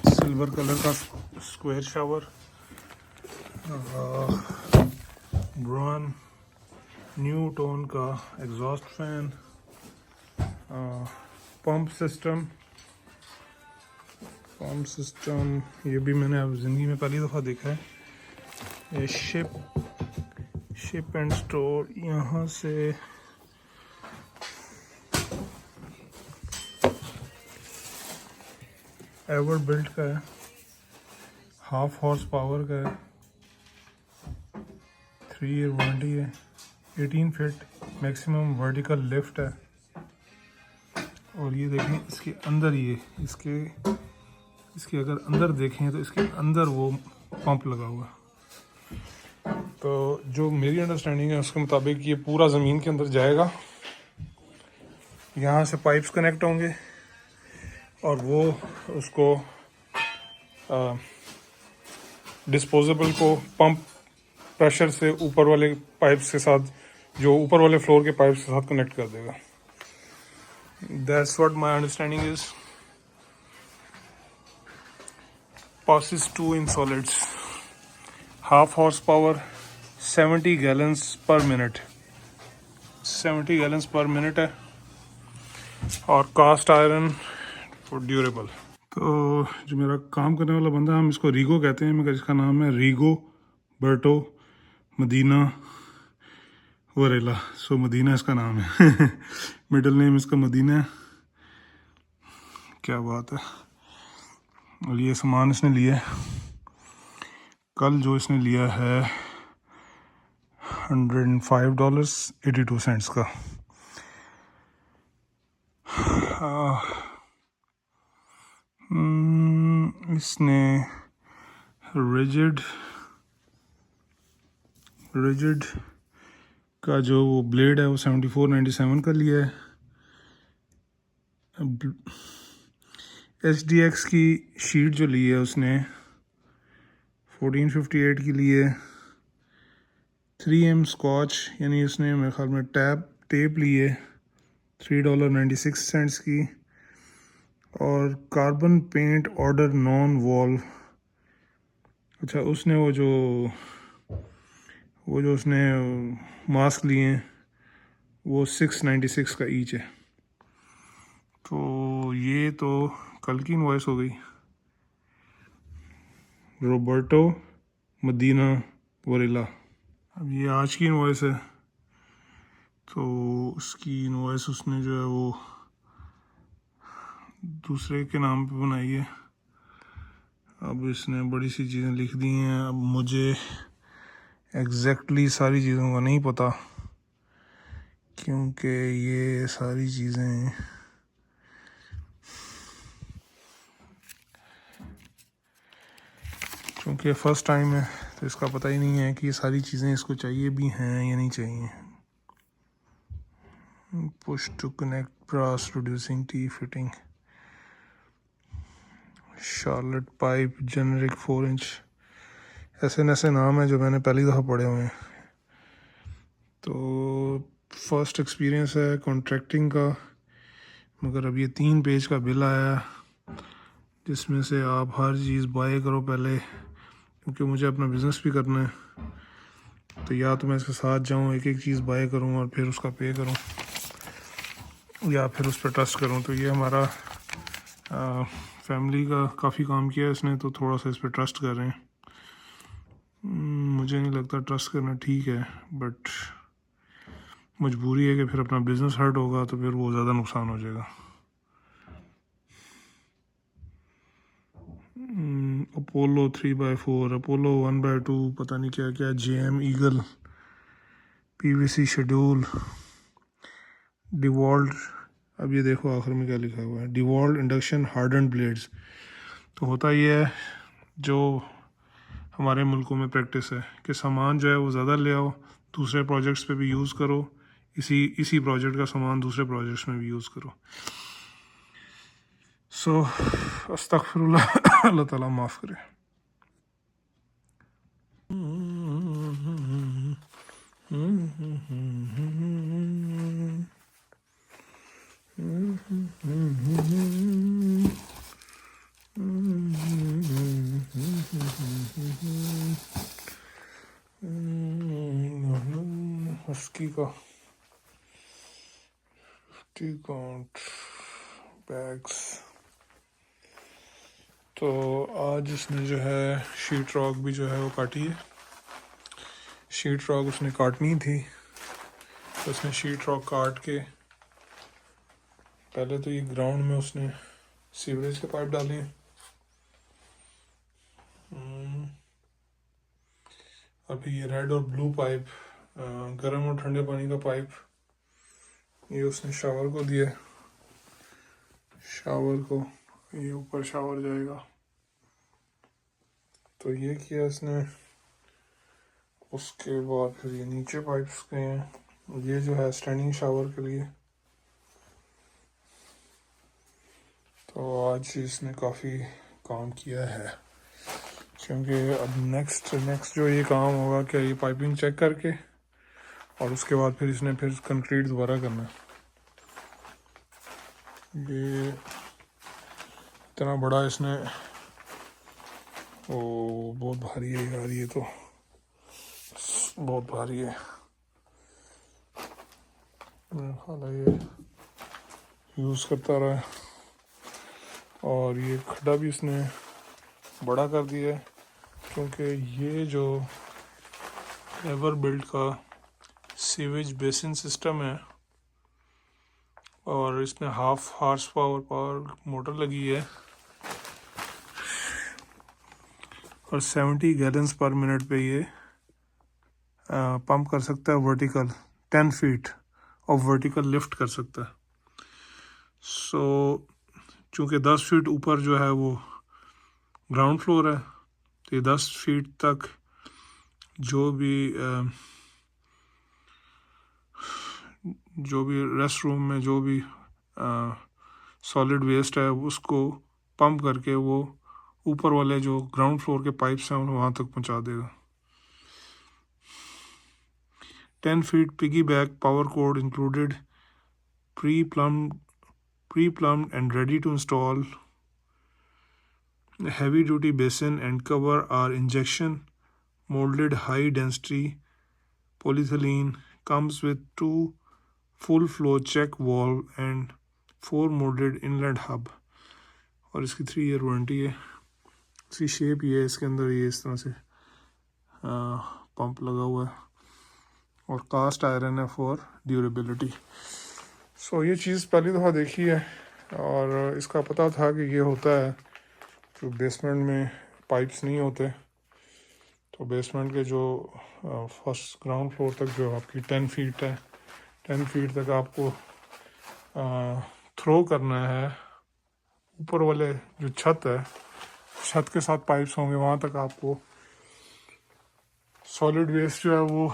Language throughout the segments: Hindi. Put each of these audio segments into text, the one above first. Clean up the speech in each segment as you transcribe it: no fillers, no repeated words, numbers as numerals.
सिल्वर कलर का square shower, brand new tone का एग्जॉस्ट फैन, पंप सिस्टम ये भी मैंने अब ज़िंदगी में पहली दफ़ा देखा है। ये शिप एंड स्टोर, यहाँ से एवर बिल्ट का है, 1/2 हॉर्स पावर का है, 3 ईयर वारंटी है, 18 फीट मैक्सिमम वर्टिकल लिफ्ट है। और ये देखें इसके अंदर, ये इसके अगर अंदर देखें तो इसके अंदर वो पंप लगा हुआ है। तो जो मेरी अंडरस्टैंडिंग है उसके मुताबिक ये पूरा ज़मीन के अंदर जाएगा, यहाँ से पाइप्स कनेक्ट होंगे और वो उसको डिस्पोजेबल को पंप प्रेशर से ऊपर वाले पाइप्स के साथ, जो ऊपर वाले फ्लोर के पाइप्स के साथ कनेक्ट कर देगा। That's what my understanding is. passes 2 in solids, 1/2 horsepower, 70 gallons per minute, 70 gallons per minute है, और कास्ट आयरन फॉर ड्यूरेबल। तो जो मेरा काम करने वाला बंदा है, हम इसको रीगो कहते हैं, मगर इसका नाम है रीगो बर्टो मदीना वरेला। सो मदीना इसका नाम है मिडिल नेम इसका मदीना है। क्या बात है। और ये सामान इसने लिया है कल, जो इसने लिया है $105.82 का। इसने रिजिड का जो वो ब्लेड है वो 74.97 का लिया है। SDX की शीट जो ली है उसने 1458 की ली है। 3M स्कॉच, यानी उसने मेरे ख्याल में टेप ली है $3.96 की। और carbon paint order non wall, अच्छा उसने वो जो उसने मास्क लिए हैं वो 696 का ईच है। तो ये तो कल की इनवॉइस हो गई, रोबर्टो मदीना वरेला। अब ये आज की इनवॉइस है, तो उसकी इनवॉइस उसने जो है वो दूसरे के नाम पे बनाई है। अब इसने बड़ी सी चीज़ें लिख दी हैं। अब मुझे एग्जैक्टली सारी चीज़ों का नहीं पता, क्योंकि ये सारी चीज़ें क्योंकि फ़र्स्ट टाइम है, तो इसका पता ही नहीं है कि ये सारी चीज़ें इसको चाहिए भी हैं या नहीं चाहिए। Push to connect brass reducing tee fitting, Charlotte pipe, generic 4 inch, ऐसे नाम है जो मैंने पहली दफ़ा पढ़े हुए हैं। तो फर्स्ट एक्सपीरियंस है कॉन्ट्रैक्टिंग का। मगर अब ये 3 पेज का बिल आया, जिसमें से आप हर चीज़ बाय करो पहले, क्योंकि मुझे अपना बिज़नेस भी करना है। तो या तो मैं इसके साथ जाऊँ, एक एक चीज़ बाय करूँ और फिर उसका पे करूँ, या फिर उस पर ट्रस्ट करूँ। तो ये हमारा फैमिली का काफ़ी काम किया है इसने, तो थोड़ा सा इस पर ट्रस्ट कर रहे हैं। मुझे नहीं लगता ट्रस्ट करना ठीक है, बट मजबूरी है कि फिर अपना बिज़नेस हर्ट होगा तो फिर वो ज़्यादा नुकसान हो जाएगा। अपोलो 3x4, अपोलो 1x2, पता नहीं क्या क्या, JM eagle, PVC schedule, Dewald. अब ये देखो आखिर में क्या लिखा हुआ है, डिवॉल्ट इंडक्शन हार्डन ब्लेड्स। तो होता ये है, जो हमारे मुल्कों में प्रैक्टिस है कि सामान जो है वो ज़्यादा ले आओ, दूसरे प्रोजेक्ट्स पे भी यूज़ करो, इसी प्रोजेक्ट का सामान दूसरे प्रोजेक्ट्स में भी यूज़ करो। सो अस्तगफिरुल्लाह, अल्लाह ताला माफ़ करे। का 50 काउंट बैग्स। तो आज उसने जो है शीट रॉक भी जो है वो काटी है। शीट रॉक उसने काटनी थी, तो उसने शीट रॉक काट के पहले तो ये ग्राउंड में उसने सीवरेज के पाइप डाले हैं। अभी ये रेड और ब्लू पाइप, गर्म और ठंडे पानी का पाइप, ये उसने शावर को दिया। शावर को ये ऊपर शावर जाएगा, तो ये किया इसने। उसके बाद फिर ये नीचे पाइप्स गए हैं। ये जो है स्टैंडिंग शावर के लिए। तो आज इसने काफ़ी काम किया है, क्योंकि अब नेक्स्ट जो ये काम होगा कि ये पाइपिंग चेक करके और उसके बाद फिर इसने फिर कंक्रीट दोबारा करना है। ये इतना बड़ा इसने, ओ बहुत भारी है यार, ये तो बहुत भारी है। मेरा ख्याल है ये यूज़ करता रहा है। और ये खड्डा भी इसने बड़ा कर दिया है, क्योंकि ये जो एवर बिल्ड का सीवेज बेसिन सिस्टम है, और इसमें 1/2 हॉर्स पावर मोटर लगी है और 70 गैलन्स पर मिनट पे ये पंप कर सकता है वर्टिकल, 10 फीट और वर्टिकल लिफ्ट कर सकता है। सो चूँकि 10 फीट ऊपर जो है वो ग्राउंड फ्लोर है, तो ये 10 फीट तक जो भी रेस्ट रूम में जो भी सॉलिड वेस्ट है उसको पंप करके वो ऊपर वाले जो ग्राउंड फ्लोर के पाइप्स हैं वहाँ तक पहुँचा देगा। 10 feet piggyback power cord included, pre-plumbed and ready to install. Heavy duty basin and cover are injection molded high density polyethylene, comes with 2 full flow check valve and 4 molded inlet hub, और इसकी 3 year वारंटी है। इसकी शेप ये है, इसके अंदर ये इस तरह से पंप लगा हुआ है और कास्ट आयरन है फॉर ड्यूरेबिलिटी। सो ये चीज़ पहली दफ़ा देखी है, और इसका पता था कि ये होता है जो बेसमेंट में पाइप्स नहीं होते, तो बेसमेंट के जो फर्स्ट ग्राउंड फ्लोर तक जो आपकी 10 फीट है, 10 फीट तक आपको थ्रो करना है। ऊपर वाले जो छत है, छत के साथ पाइप्स होंगे, वहाँ तक आपको सॉलिड वेस्ट जो है वो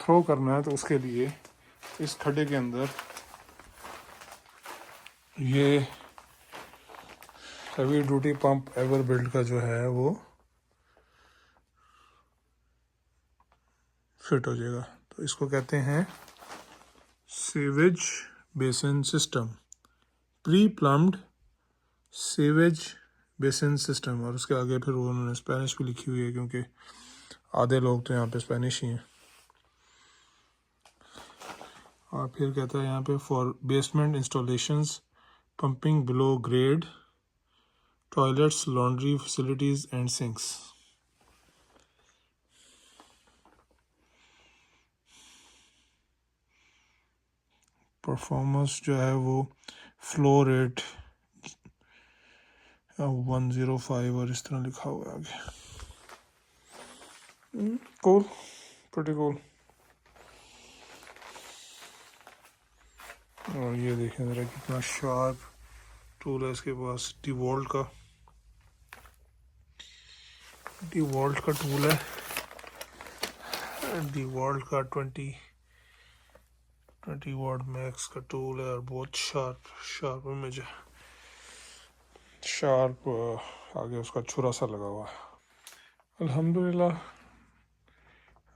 थ्रो करना है। तो उसके लिए इस खड्डे के अंदर ये heavy duty pump ever build का जो है वो फिट हो जाएगा। तो इसको कहते हैं sewage basin system, pre plumbed sewage basin system. और उसके आगे फिर उन्होंने स्पेनिश भी लिखी हुई है, क्योंकि आधे लोग तो यहाँ पे स्पेनिश ही हैं। और फिर कहता है यहाँ पे for basement installations, pumping below grade, toilets, laundry facilities and sinks. Performance जो है वो फ्लो रेट 105 और इस तरह लिखा हुआ है आगे। Cool, pretty cool. और ये देखें ज़रा कितना शार्प टूल है इसके पास। DeWalt का टूल है। DeWalt का 20 वाट मैक्स का टूल है, और बहुत शार्प इमेज है, शार्प आगे उसका छुरा सा लगा हुआ है। अल्हम्दुलिल्लाह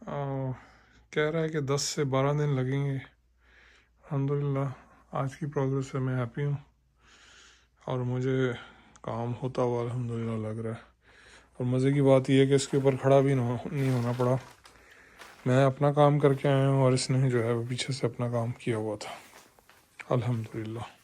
कह रहा है कि 10 से 12 दिन लगेंगे। अल्हम्दुलिल्लाह आज की प्रोग्रेस से मैं हैप्पी हूँ, और मुझे काम होता हुआ अल्हम्दुलिल्लाह लग रहा है। और मज़े की बात यह है कि इसके ऊपर खड़ा भी नहीं होना पड़ा, मैं अपना काम करके आया हूँ और इसने जो है वो पीछे से अपना काम किया हुआ था। अल्हम्दुलिल्लाह।